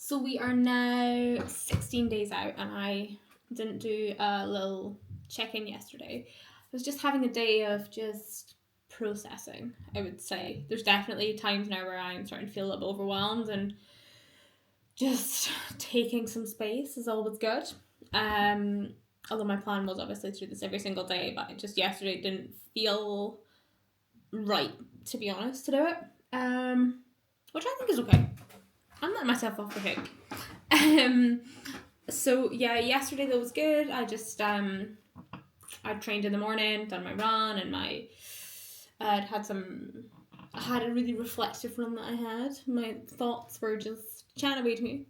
So we are now 16 days out, and I didn't do a little check-in yesterday. I was just having a day of just processing, I would say. There's definitely times now where I'm starting to feel a little overwhelmed, and just taking some space is always good. Um, Although my plan was obviously to do this every single day, but just yesterday didn't feel right, to be honest, to do it. Which I think is okay. I'm letting myself off the hook. So yeah, yesterday that was good. I just I trained in the morning, done my run, and I had a really reflective run that I had. My thoughts were just chatting away to me.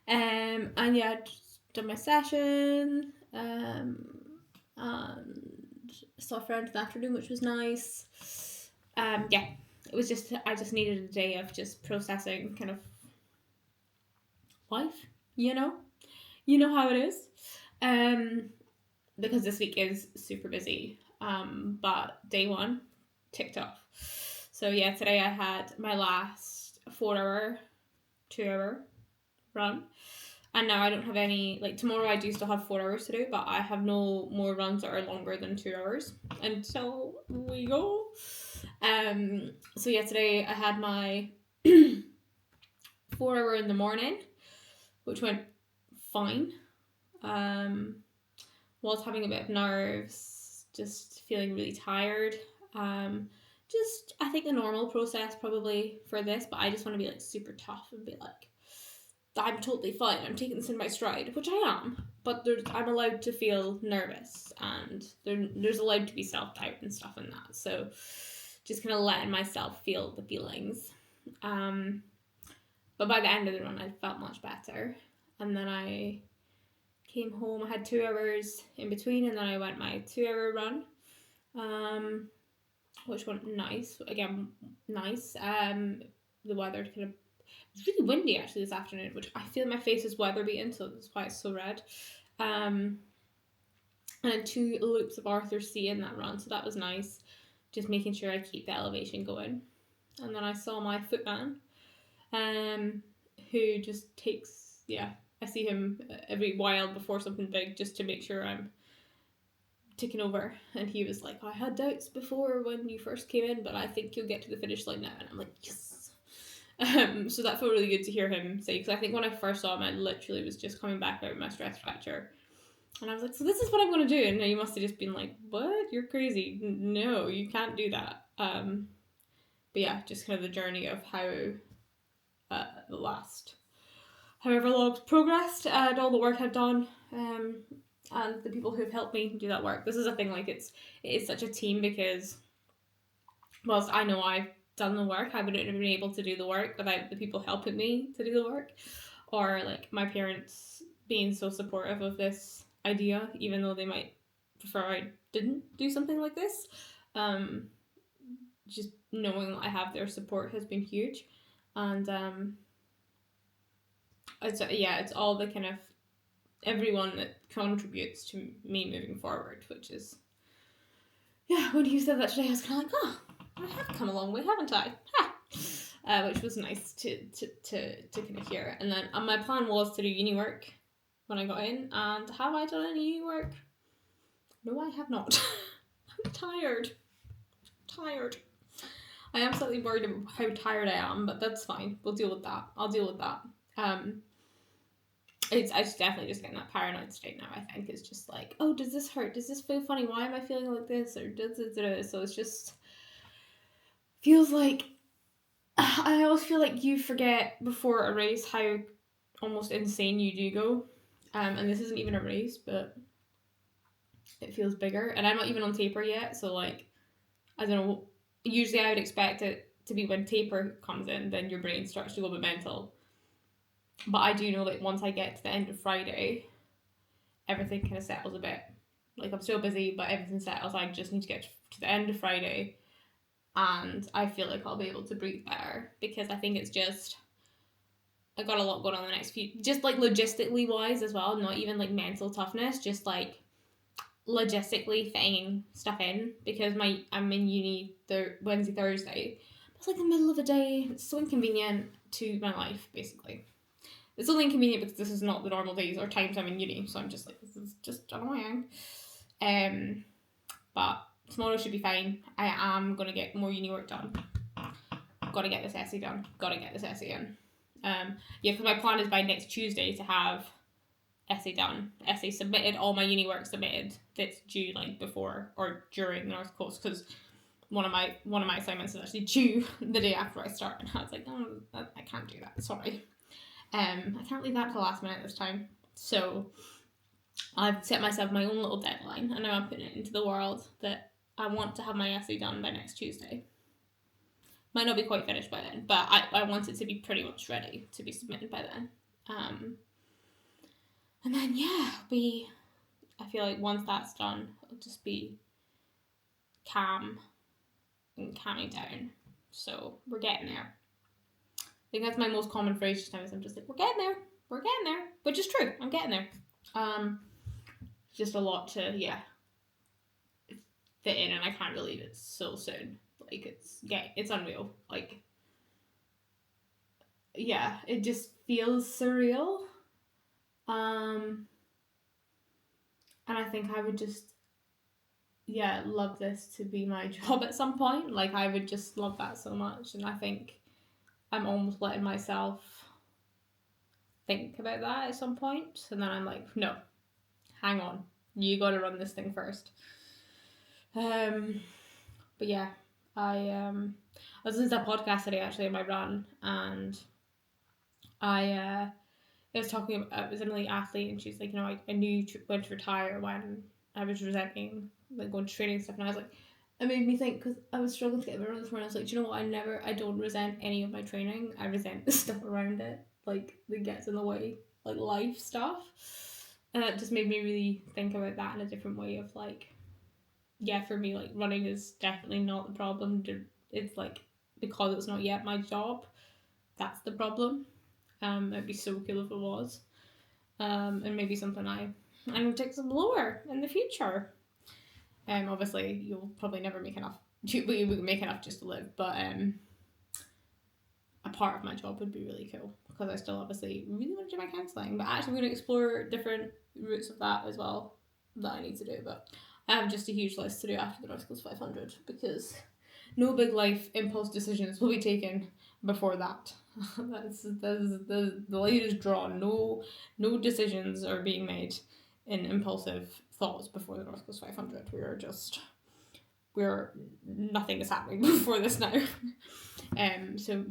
And yeah, just done my session. And saw a friend in the afternoon, which was nice. Yeah, it was just I just needed a day of just processing kind of life, you know how it is. Because this week is super busy. But day one ticked off. So yeah, today I had my last 4 hour, 2 hour run. And now I don't have any, like tomorrow I do still have 4 hours to do, but I have no more runs that are longer than 2 hours until we go. So yeah, today I had my 4 hour in the morning, which went fine. Was having a bit of nerves, just feeling really tired. Just I think the normal process probably for this, but I just want to be like super tough and be like, I'm totally fine. I'm taking this in my stride, which I am. But I'm allowed to feel nervous, and there's allowed to be self-doubt and stuff in that. So just kind of letting myself feel the feelings. But by the end of the run, I felt much better. And then I came home. I had 2 hours in between, and then I went my 2 hour run, which went nice. Again, nice. The weather kind of, it was really windy actually this afternoon, which I feel my face is weather beaten, so that's why it's so red. And 2 loops of Arthur's Sea in that run, so that was nice. Just making sure I keep the elevation going. And then I saw my footman, who just takes, I see him every while before something big just to make sure I'm ticking over. And he was like, I had doubts before when you first came in, but I think you'll get to the finish line now. And I'm like, yes. So that felt really good to hear him say, because I think when I first saw him, I literally was just coming back out of my stress fracture. And I was like, so this is what I'm going to do. And he must have just been like, what? You're crazy. No, you can't do that. But yeah, just kind of the journey of how the last however long progressed, and all the work I've done, and the people who've helped me do that work. This is a thing, like it is such a team, because whilst I know I've done the work, I wouldn't have been able to do the work without the people helping me to do the work, or like my parents being so supportive of this idea, even though they might prefer I didn't do something like this. Just knowing that I have their support has been huge. And it's all the kind of everyone that contributes to me moving forward, which is, when you said that today, I was kind of like, I have come a long way, haven't I? Which was nice to kind of hear. And then my plan was to do uni work when I got in, and have I done any uni work? No, I have not. I'm tired. I am slightly worried about how tired I am, but that's fine. We'll deal with that. I'll deal with that. It's definitely just getting that paranoid state now, I think. It's just like, oh, does this hurt? Does this feel funny? Why am I feeling like this? Or does it? So it's just feels like, I always feel like you forget before a race how almost insane you do go. And this isn't even a race, but it feels bigger. And I'm not even on taper yet, so like, I don't know. Usually I would expect it to be when taper comes in, then your brain starts to go a bit mental. But I do know that once I get to the end of Friday, everything kind of settles a bit. Like, I'm still busy, but everything settles. I just need to get to the end of Friday, and I feel like I'll be able to breathe better, because I think it's just, I got a lot going on the next few, just like logistically wise as well, not even like mental toughness, just like logistically fitting stuff in, because I'm in uni Wednesday, Thursday. It's like the middle of the day. It's so inconvenient to my life, basically. It's only inconvenient because this is not the normal days or times I'm in uni, so I'm just like, this is just annoying. But tomorrow should be fine. I am going to get more uni work done. Got to get this essay done. Got to get this essay in. Because my plan is by next Tuesday to have essay done, essay submitted, all my uni work submitted. That's due like before or during the North Coast, because one of my assignments is actually due the day after I start, and I was like, oh, I can't do that. Sorry. I can't leave that to the last minute this time. So I've set myself my own little deadline, and now I'm putting it into the world that I want to have my essay done by next Tuesday. Might not be quite finished by then, but I want it to be pretty much ready to be submitted by then. And then I feel like once that's done, it'll just be calm and calming down. So we're getting there. I think that's my most common phrase just now, is I'm just like, we're getting there, which is true. I'm getting there. Just a lot to fit in, and I can't believe it's so soon. Like, it's unreal. Like, it just feels surreal. And I think I would just love this to be my job at some point. Like, I would just love that so much, and I think I'm almost letting myself think about that at some point, and then I'm like, no, hang on, you got to run this thing first. But yeah, I was listening to a podcast today actually in my run, and I was talking about, it was an elite athlete, and she's like, I knew you went to retire when I was resenting like going to training and stuff, and I was like, it made me think, because I was struggling to get my run this morning. I was like, do you know what, I don't resent any of my training. I resent the stuff around it, like that gets in the way, like life stuff. And it just made me really think about that in a different way of like, for me, like, running is definitely not the problem. It's like, because it's not yet my job, that's the problem. It'd be so cool if it was. And maybe something I'm going to explore in the future. Obviously, you'll probably never make enough. You would make enough just to live, but a part of my job would be really cool, because I still obviously really want to do my counselling. But actually, I'm going to explore different routes of that as well that I need to do. But I have just a huge list to do after the North Coast 500, because no big life impulse decisions will be taken before that. That's the line is drawn. No decisions are being made in impulsive thoughts before the North Coast 500. Nothing is happening before this now. So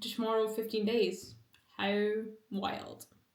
tomorrow, 15 days. How wild.